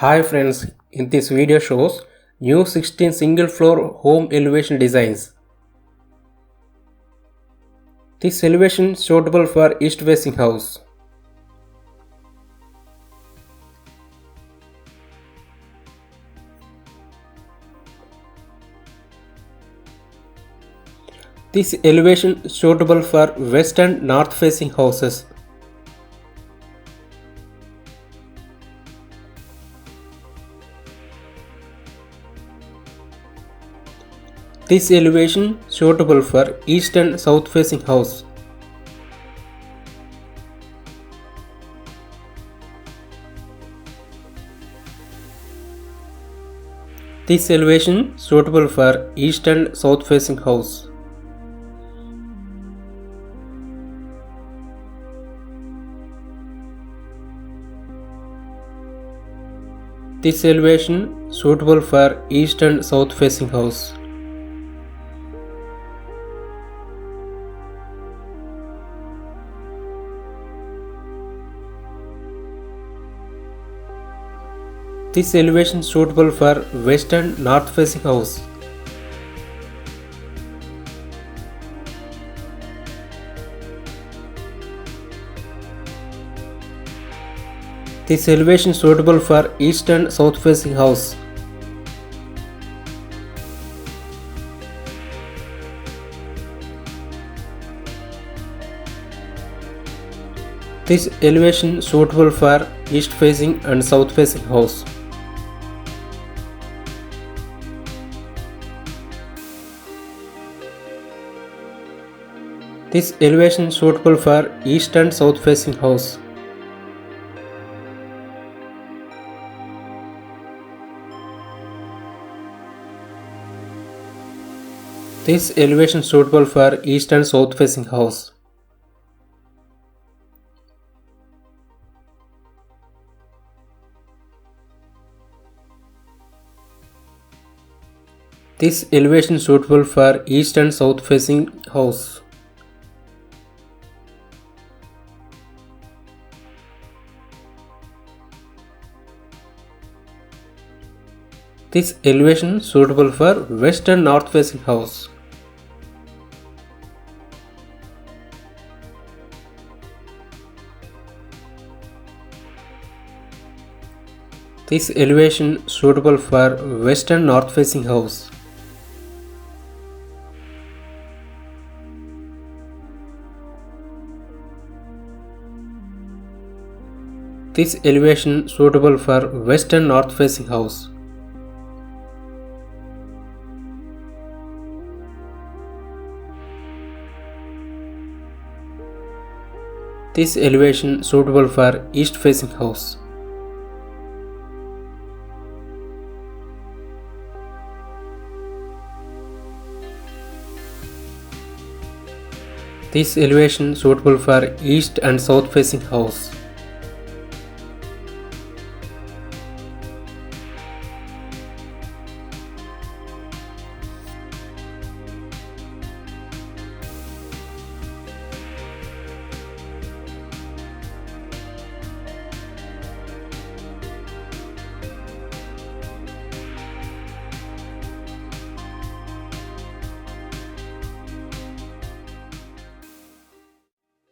Hi friends, in this video shows new 16 single floor home elevation designs. This elevation suitable for east facing house. This elevation suitable for west and north facing houses. This elevation suitable for east and south facing house. This elevation suitable for east and south facing house. This elevation suitable for east and south facing house. This elevation suitable for west and north facing house. This elevation suitable for east and south facing house. This elevation suitable for east facing and south facing house. This elevation suitable for east and south facing house. This elevation suitable for east and south facing house. This elevation suitable for east and south facing house. This elevation suitable for west and north facing house. This elevation suitable for west and north facing house. This elevation suitable for west and north facing house. This elevation suitable for east facing house. This elevation suitable for east and south facing house.